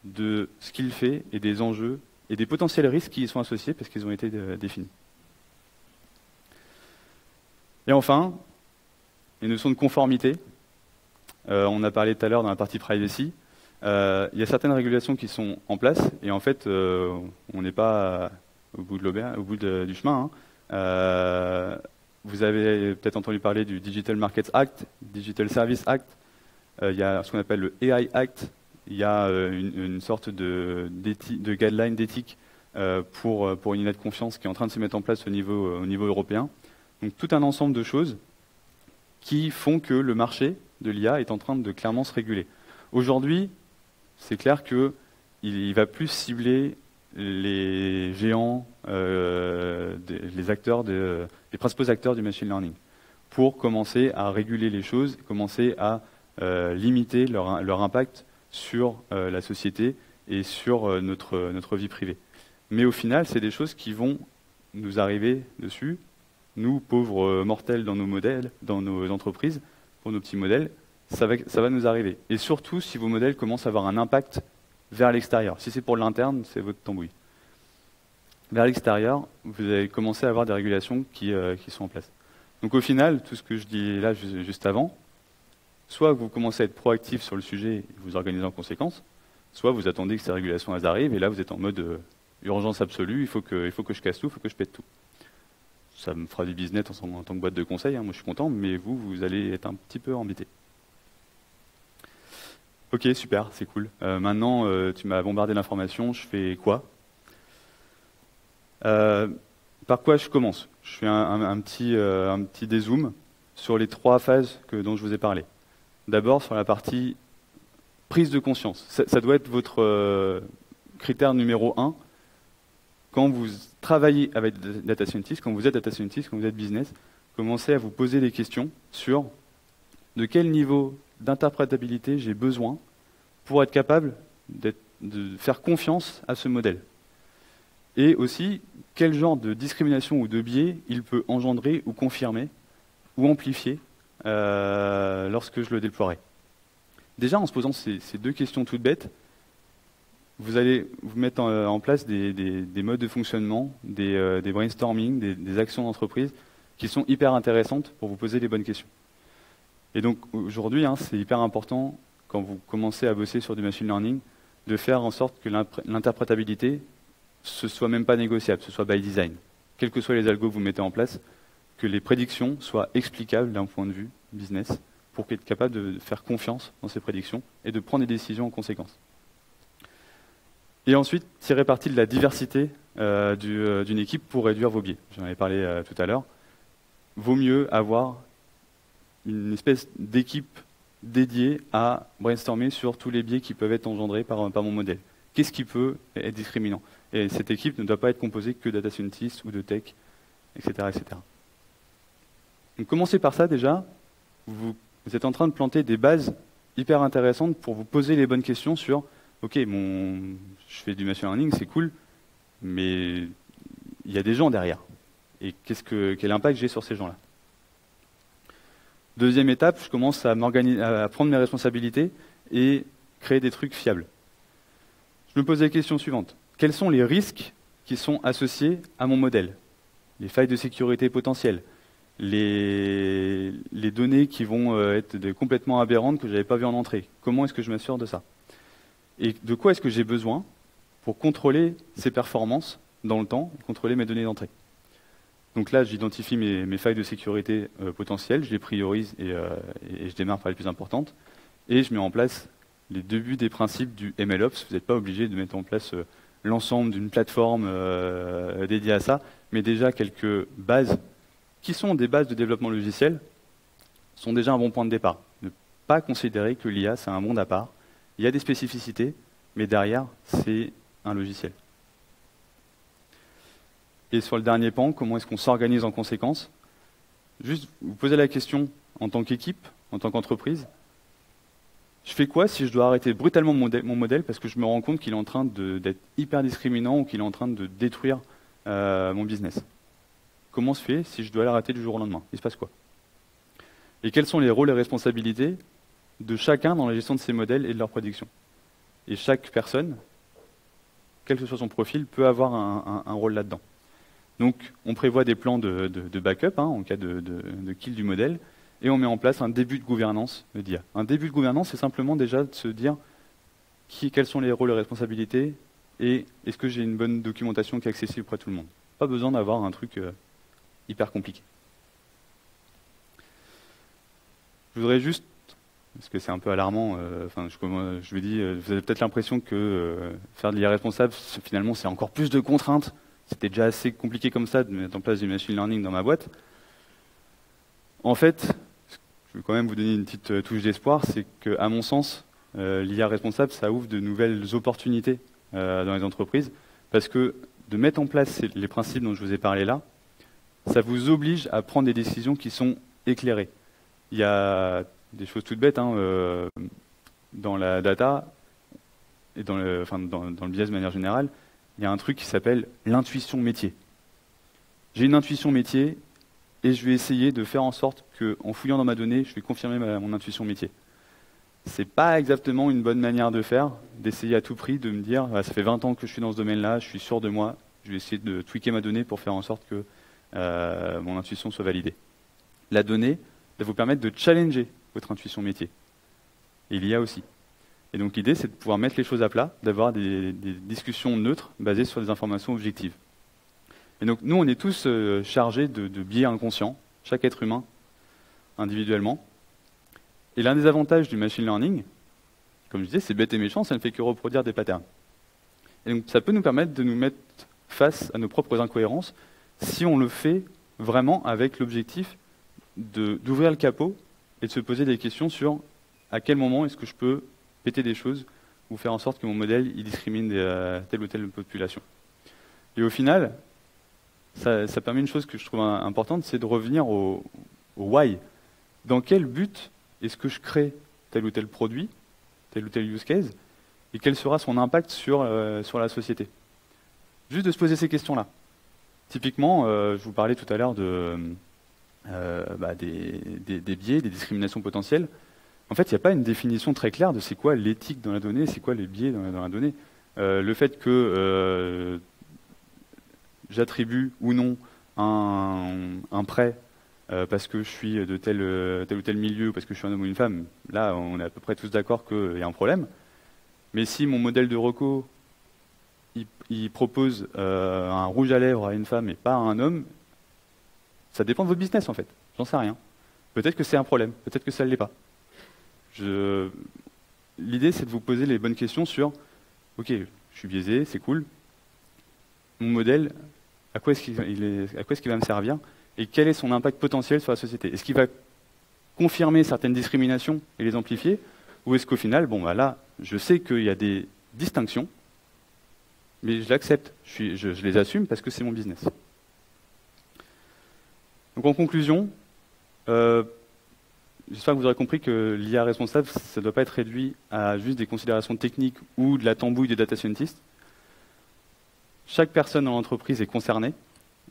de ce qu'il fait et des enjeux et des potentiels risques qui y sont associés parce qu'ils ont été définis. Et enfin, les notions de conformité. On a parlé tout à l'heure dans la partie privacy. Il y a certaines régulations qui sont en place et en fait, on n'est pas au bout du chemin. Vous avez peut-être entendu parler du Digital Markets Act, Digital Service Act. Il y a ce qu'on appelle le AI Act. Il y a une sorte de guideline d'éthique pour une unité de confiance qui est en train de se mettre en place au niveau européen. Donc tout un ensemble de choses qui font que le marché de l'IA est en train de clairement se réguler. Aujourd'hui, c'est clair qu'il va plus cibler les géants, les principaux acteurs du machine learning, pour commencer à réguler les choses, commencer à limiter leur impact sur la société et sur notre vie privée. Mais au final, c'est des choses qui vont nous arriver dessus, nous, pauvres mortels dans nos modèles, dans nos entreprises, pour nos petits modèles, ça va nous arriver. Et surtout, si vos modèles commencent à avoir un impact vers l'extérieur. Si c'est pour l'interne, c'est votre tambouille. Vers l'extérieur, vous allez commencer à avoir des régulations qui sont en place. Donc au final, tout ce que je dis là juste avant, soit vous commencez à être proactif sur le sujet et vous organisez en conséquence, soit vous attendez que ces régulations elles arrivent et là vous êtes en mode urgence absolue, il faut que je casse tout, il faut que je pète tout. Ça me fera du business en tant que boîte de conseil, hein, moi je suis content, mais vous allez être un petit peu embêté. Ok, super, c'est cool. Maintenant, tu m'as bombardé l'information, je fais quoi? Par quoi je commence? Je fais un petit dézoom sur les 3 phases dont je vous ai parlé. D'abord, sur la partie prise de conscience. Ça doit être votre critère numéro 1. Quand vous travaillez avec data scientist, quand vous êtes data scientist, quand vous êtes business, commencez à vous poser des questions sur de quel niveau d'interprétabilité j'ai besoin pour être capable de faire confiance à ce modèle. Et aussi, quel genre de discrimination ou de biais il peut engendrer ou confirmer ou amplifier lorsque je le déploierai. Déjà, en se posant ces 2 questions toutes bêtes, vous allez vous mettre en place des modes de fonctionnement, des brainstorming, des actions d'entreprise qui sont hyper intéressantes pour vous poser les bonnes questions. Et donc aujourd'hui, c'est hyper important, quand vous commencez à bosser sur du machine learning, de faire en sorte que l'interprétabilité, ce soit même pas négociable, ce soit by design. Quels que soient les algos que vous mettez en place, que les prédictions soient explicables d'un point de vue business, pour être capable de faire confiance dans ces prédictions et de prendre des décisions en conséquence. Et ensuite, tirer parti de la diversité d'une équipe pour réduire vos biais. J'en avais parlé tout à l'heure. Vaut mieux avoir une espèce d'équipe dédiée à brainstormer sur tous les biais qui peuvent être engendrés par mon modèle. Qu'est-ce qui peut être discriminant? Et cette équipe ne doit pas être composée que de data scientists ou de tech, etc., etc. Donc commencez par ça déjà. Vous êtes en train de planter des bases hyper intéressantes pour vous poser les bonnes questions sur ok, je fais du machine learning, c'est cool, mais il y a des gens derrière. Et quel impact j'ai sur ces gens-là? Deuxième étape, je commence à prendre mes responsabilités et créer des trucs fiables. Je me pose la question suivante. Quels sont les risques qui sont associés à mon modèle? Les failles de sécurité potentielles, les données qui vont être complètement aberrantes que je n'avais pas vues en entrée. Comment est-ce que je m'assure de ça? Et de quoi est-ce que j'ai besoin pour contrôler ces performances dans le temps, contrôler mes données d'entrée? Donc là, j'identifie mes failles de sécurité potentielles, je les priorise et je démarre par les plus importantes. Et je mets en place les débuts des principes du MLOps. Vous n'êtes pas obligé de mettre en place l'ensemble d'une plateforme dédiée à ça, mais déjà quelques bases qui sont des bases de développement logiciel sont déjà un bon point de départ. Ne pas considérer que l'IA, c'est un monde à part. Il y a des spécificités, mais derrière, c'est un logiciel. Et sur le dernier pan, comment est-ce qu'on s'organise en conséquence? Juste vous posez la question en tant qu'équipe, en tant qu'entreprise, je fais quoi si je dois arrêter brutalement mon modèle parce que je me rends compte qu'il est en train d'être hyper discriminant ou qu'il est en train de détruire mon business? Comment se fait si je dois l'arrêter du jour au lendemain? Il se passe quoi? Et quels sont les rôles et responsabilités de chacun dans la gestion de ces modèles et de leurs prédictions? Et chaque personne, quel que soit son profil, peut avoir un rôle là-dedans. Donc, on prévoit des plans de backup en cas de kill du modèle, et on met en place un début de gouvernance d'IA. Un début de gouvernance, c'est simplement déjà de se dire quels sont les rôles et responsabilités, et est-ce que j'ai une bonne documentation qui est accessible pour tout le monde. Pas besoin d'avoir un truc hyper compliqué. Je voudrais juste, parce que c'est un peu alarmant, je me dis, vous avez peut-être l'impression que faire de l'IA responsable, finalement, c'est encore plus de contraintes. C'était déjà assez compliqué comme ça de mettre en place du machine learning dans ma boîte. En fait, je veux quand même vous donner une petite touche d'espoir, c'est qu'à mon sens, l'IA responsable, ça ouvre de nouvelles opportunités dans les entreprises, parce que de mettre en place les principes dont je vous ai parlé là, ça vous oblige à prendre des décisions qui sont éclairées. Il y a des choses toutes bêtes dans la data et dans le business de manière générale. Il y a un truc qui s'appelle l'intuition métier. J'ai une intuition métier et je vais essayer de faire en sorte qu'en fouillant dans ma donnée, je vais confirmer mon intuition métier. C'est pas exactement une bonne manière de faire, d'essayer à tout prix de me dire ça fait 20 ans que je suis dans ce domaine-là, je suis sûr de moi, je vais essayer de tweaker ma donnée pour faire en sorte que mon intuition soit validée. La donnée va vous permettre de challenger votre intuition métier. Et il y a aussi. Et donc l'idée, c'est de pouvoir mettre les choses à plat, d'avoir des discussions neutres basées sur des informations objectives. Et donc nous, on est tous chargés de biais inconscients, chaque être humain, individuellement. Et l'un des avantages du machine learning, comme je disais, c'est bête et méchant, ça ne fait que reproduire des patterns. Et donc ça peut nous permettre de nous mettre face à nos propres incohérences si on le fait vraiment avec l'objectif d'ouvrir le capot et de se poser des questions sur à quel moment est-ce que je peux péter des choses ou faire en sorte que mon modèle il discrimine telle ou telle population. Et au final, ça permet une chose que je trouve importante, c'est de revenir au why. Dans quel but est-ce que je crée tel ou tel produit, tel ou tel use case, et quel sera son impact sur la société. Juste de se poser ces questions-là. Typiquement, je vous parlais tout à l'heure des biais, des discriminations potentielles. En fait, il n'y a pas une définition très claire de c'est quoi l'éthique dans la donnée, c'est quoi les biais dans la donnée. Le fait que j'attribue ou non un prêt parce que je suis de tel ou tel milieu, ou parce que je suis un homme ou une femme, là, on est à peu près tous d'accord qu'il y a un problème. Mais si mon modèle de reco, il propose un rouge à lèvres à une femme et pas à un homme, ça dépend de votre business, en fait. J'en sais rien. Peut-être que c'est un problème, peut-être que ça ne l'est pas. L'idée, c'est de vous poser les bonnes questions sur ok, je suis biaisé, c'est cool. Mon modèle, à quoi est-ce qu'il va me servir et quel est son impact potentiel sur la société? Est-ce qu'il va confirmer certaines discriminations et les amplifier, ou est-ce qu'au final, là, je sais qu'il y a des distinctions, mais je l'accepte, je les assume parce que c'est mon business. Donc en conclusion, j'espère que vous aurez compris que l'IA responsable, ça ne doit pas être réduit à juste des considérations techniques ou de la tambouille des data scientists. Chaque personne dans l'entreprise est concernée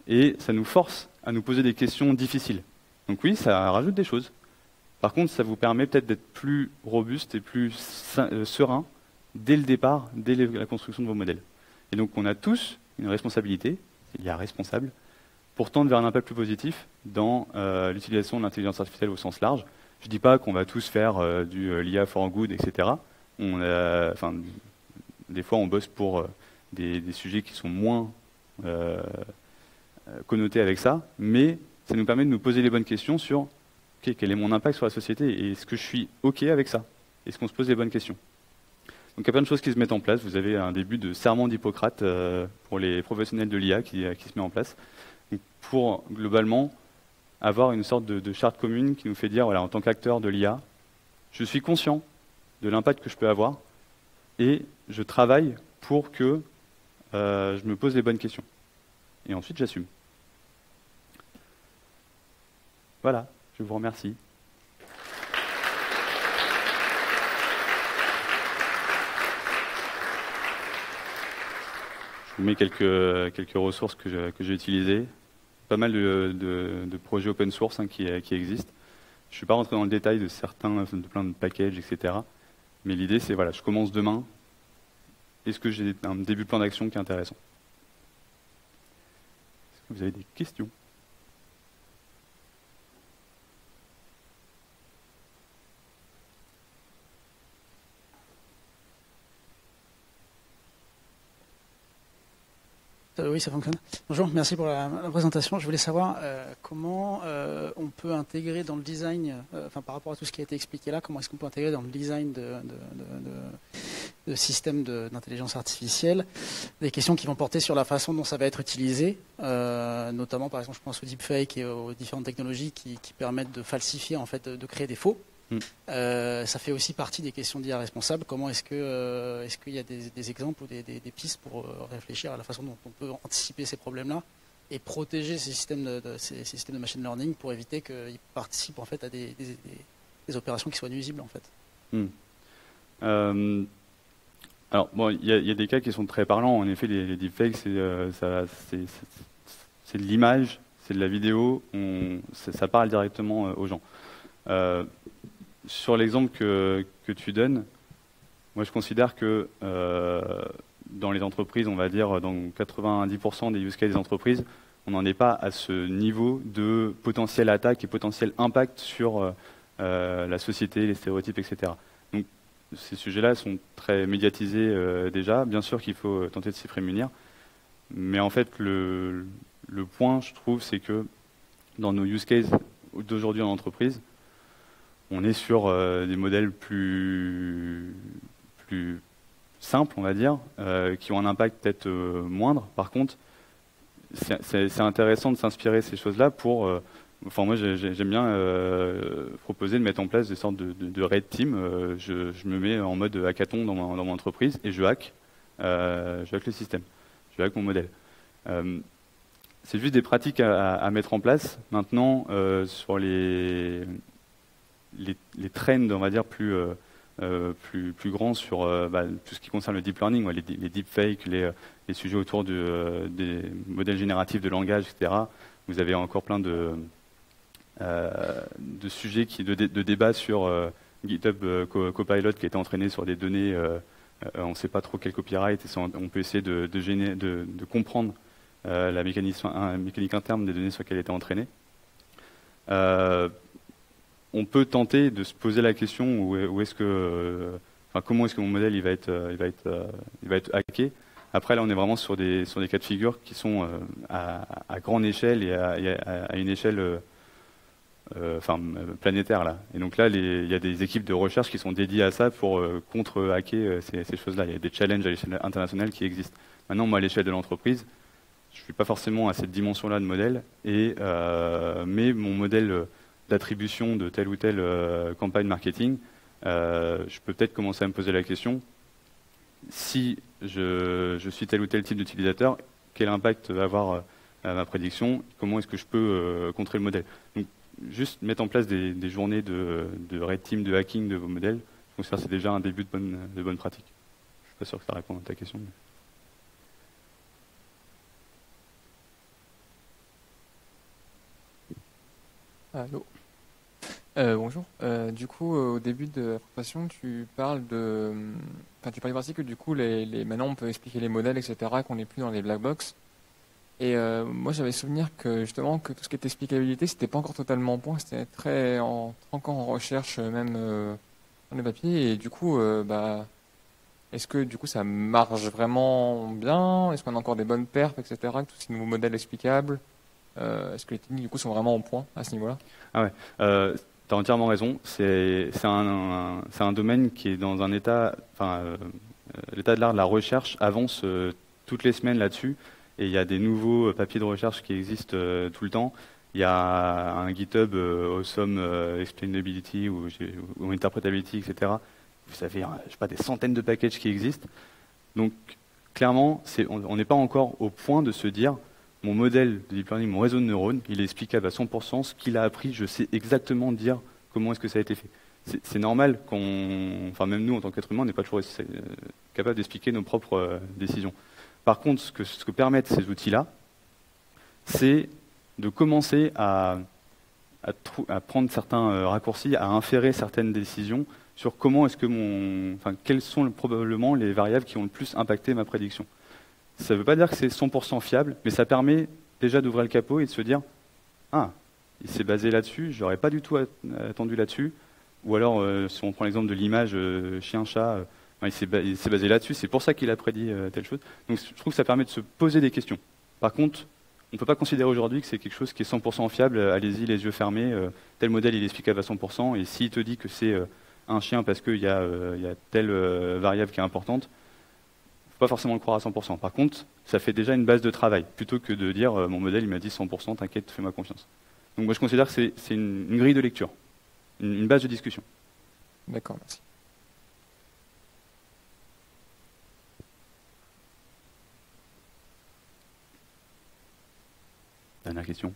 et ça nous force à nous poser des questions difficiles. Donc oui, ça rajoute des choses. Par contre, ça vous permet peut-être d'être plus robuste et plus serein dès le départ, dès la construction de vos modèles. Et donc on a tous une responsabilité, l'IA responsable, pour tendre vers un impact plus positif dans l'utilisation de l'intelligence artificielle au sens large. Je ne dis pas qu'on va tous faire du l'IA for good, etc. Des fois, on bosse pour des sujets qui sont moins connotés avec ça, mais ça nous permet de nous poser les bonnes questions sur quel est mon impact sur la société et est-ce que je suis OK avec ça? Est-ce qu'on se pose les bonnes questions? Donc il y a plein de choses qui se mettent en place. Vous avez un début de serment d'Hippocrate pour les professionnels de l'IA qui se met en place. Donc, pour globalement avoir une sorte de charte commune qui nous fait dire, voilà, en tant qu'acteur de l'IA, je suis conscient de l'impact que je peux avoir et je travaille pour que je me pose les bonnes questions. Et ensuite, j'assume. Voilà, je vous remercie. Je vous mets quelques ressources que j'ai utilisées. Pas mal de projets open source qui existent. Je ne suis pas rentré dans le détail de plein de packages, etc. Mais l'idée, c'est, voilà, je commence demain. Est-ce que j'ai un début de plan d'action qui est intéressant? Est-ce que vous avez des questions? Oui, ça fonctionne. Bonjour, merci pour la présentation. Je voulais savoir comment on peut intégrer dans le design, par rapport à tout ce qui a été expliqué là, comment est-ce qu'on peut intégrer dans le design de systèmes d'intelligence artificielle des questions qui vont porter sur la façon dont ça va être utilisé, notamment par exemple je pense au deepfake et aux différentes technologies qui permettent de falsifier, en fait, de créer des faux. Ça fait aussi partie des questions d'IA responsable. Comment est-ce qu'il y a des exemples ou des pistes pour réfléchir à la façon dont on peut anticiper ces problèmes-là et protéger ces systèmes ces systèmes de machine learning pour éviter qu'ils participent en fait à des opérations qui soient nuisibles en fait. Alors bon, il y a des cas qui sont très parlants. En effet, les deepfakes, c'est de l'image, c'est de la vidéo, ça parle directement aux gens. Sur l'exemple que tu donnes, moi je considère que dans les entreprises, on va dire dans 90% des use cases des entreprises, on n'en est pas à ce niveau de potentielle attaque et potentiel impact sur la société, les stéréotypes, etc. Donc ces sujets-là sont très médiatisés déjà. Bien sûr qu'il faut tenter de s'y prémunir. Mais en fait, le point, je trouve, c'est que dans nos use cases d'aujourd'hui en entreprise, on est sur des modèles plus simples, on va dire, qui ont un impact peut-être moindre. Par contre, c'est intéressant de s'inspirer de ces choses-là pour... Enfin, moi, j'aime bien proposer de mettre en place des sortes de red team. Je me mets en mode hackathon dans mon entreprise et je hack le système, je hack mon modèle. C'est juste des pratiques à mettre en place. Maintenant, sur les trends, on va dire, plus grands sur tout ce qui concerne le deep learning, les deepfakes, les sujets autour des modèles génératifs de langage, etc. Vous avez encore plein de sujets de débats sur GitHub Copilot qui a été entraîné sur des données, on ne sait pas trop quel copyright, et on peut essayer de comprendre la mécanique interne des données sur lesquelles elle a été entraînée. On peut tenter de se poser la question comment est-ce que mon modèle il va être hacké. Après là on est vraiment sur des cas de figure qui sont à grande échelle et à une échelle planétaire là. Et donc là il y a des équipes de recherche qui sont dédiées à ça pour contre-hacker ces choses-là. Il y a des challenges à l'échelle internationale qui existent. Maintenant moi à l'échelle de l'entreprise, je suis pas forcément à cette dimension-là de modèle mais mon modèle d'attribution de telle ou telle campagne marketing, je peux peut-être commencer à me poser la question, si je suis tel ou tel type d'utilisateur, quel impact va avoir ma prédiction, comment est-ce que je peux contrer le modèle. Donc, juste mettre en place des journées de red team, de hacking de vos modèles, je considère que c'est déjà un début de bonne pratique. Je suis pas sûr que ça réponde à ta question. Allô. Bonjour. Du coup, au début de la présentation, tu parles tu parlais du principe que du coup, maintenant, on peut expliquer les modèles, etc., qu'on n'est plus dans les black box. Et moi, j'avais souvenir que justement, que tout ce qui était explicabilité, c'était pas encore totalement au point, c'était encore en recherche, même dans les papiers. Et du coup, est-ce que du coup, ça marche vraiment bien? Est-ce qu'on a encore des bonnes perfs, etc., avec tous ces nouveaux modèles explicables? Est-ce que les techniques du coup sont vraiment au point à ce niveau-là? Ah ouais, tu as entièrement raison. C'est un domaine qui est dans un état, l'état de l'art de la recherche avance toutes les semaines là-dessus, et il y a des nouveaux papiers de recherche qui existent tout le temps. Il y a un GitHub Awesome Explainability ou Interpretability, etc. Vous avez, je sais pas, des centaines de packages qui existent. Donc clairement, on n'est pas encore au point de se dire mon modèle de deep learning, mon réseau de neurones, il est explicable à 100%. Ce qu'il a appris, je sais exactement dire comment est-ce que ça a été fait. C'est normal même nous, en tant qu'être humain, on n'est pas toujours capable d'expliquer nos propres décisions. Par contre, ce que permettent ces outils-là, c'est de commencer à prendre certains raccourcis, à inférer certaines décisions sur comment est-ce que quelles sont probablement les variables qui ont le plus impacté ma prédiction. Ça ne veut pas dire que c'est 100% fiable, mais ça permet déjà d'ouvrir le capot et de se dire « Ah, il s'est basé là-dessus, je n'aurais pas du tout attendu là-dessus. » Ou alors, si on prend l'exemple de l'image chien-chat, il s'est basé là-dessus, c'est pour ça qu'il a prédit telle chose. Donc je trouve que ça permet de se poser des questions. Par contre, on ne peut pas considérer aujourd'hui que c'est quelque chose qui est 100% fiable. Allez-y, les yeux fermés, tel modèle il est explicable à 100%, et s'il te dit que c'est un chien parce qu'il y a telle variable qui est importante, pas forcément le croire à 100%. Par contre, ça fait déjà une base de travail, plutôt que de dire mon modèle il m'a dit 100%, t'inquiète, fais-moi confiance. Donc moi je considère que c'est une grille de lecture, une base de discussion. D'accord, merci. Dernière question.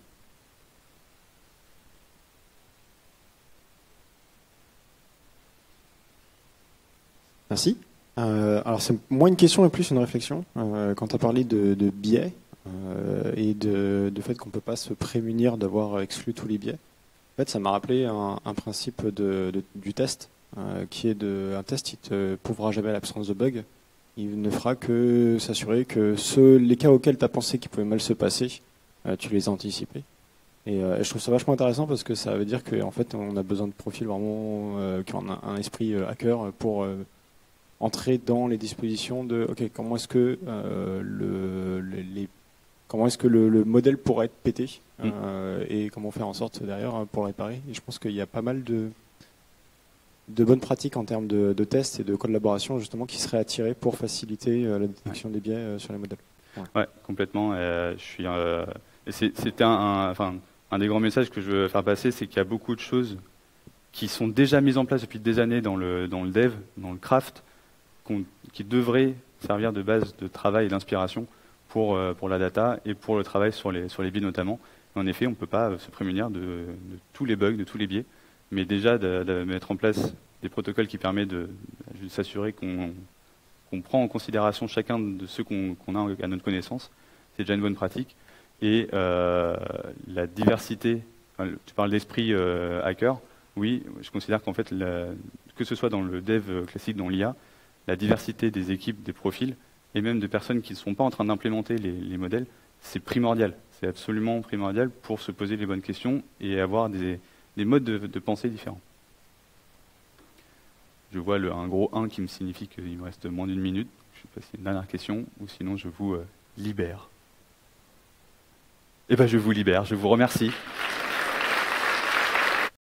Merci. Alors c'est moins une question et plus une réflexion. Quand tu as parlé de biais et de fait qu'on ne peut pas se prémunir d'avoir exclu tous les biais, en fait ça m'a rappelé un principe du test, qui est un test qui ne te prouvera jamais l'absence de bug. Il ne fera que s'assurer que les cas auxquels tu as pensé qu'ils pouvaient mal se passer, tu les as anticipés. Et je trouve ça vachement intéressant parce que ça veut dire qu'en fait on a besoin de profils vraiment qui ont un esprit hacker pour entrer dans les dispositions de comment est-ce que comment est-ce que le modèle pourrait être pété et comment faire en sorte derrière pour le réparer. Et je pense qu'il y a pas mal de bonnes pratiques en termes de tests et de collaboration justement qui seraient attirées pour faciliter la détection des biais sur les modèles. Ouais, complètement. C'était un des grands messages que je veux faire passer, c'est qu'il y a beaucoup de choses qui sont déjà mises en place depuis des années dans le dev, dans le craft, qui devraient servir de base de travail et d'inspiration pour la data et pour le travail sur les biais notamment. Et en effet, on ne peut pas se prémunir de tous les bugs, de tous les biais, mais déjà de mettre en place des protocoles qui permettent de s'assurer qu'on prend en considération chacun de ceux qu'on a à notre connaissance. C'est déjà une bonne pratique. Et la diversité, tu parles d'esprit hacker, oui, je considère qu'en fait, que ce soit dans le dev classique, dans l'IA, la diversité des équipes, des profils, et même de personnes qui ne sont pas en train d'implémenter les modèles, c'est primordial. C'est absolument primordial pour se poser les bonnes questions et avoir des modes de pensée différents. Je vois un gros 1 qui me signifie qu'il me reste moins d'une minute. Je vais passer une dernière question, ou sinon je vous libère. Eh bien, je vous libère, je vous remercie.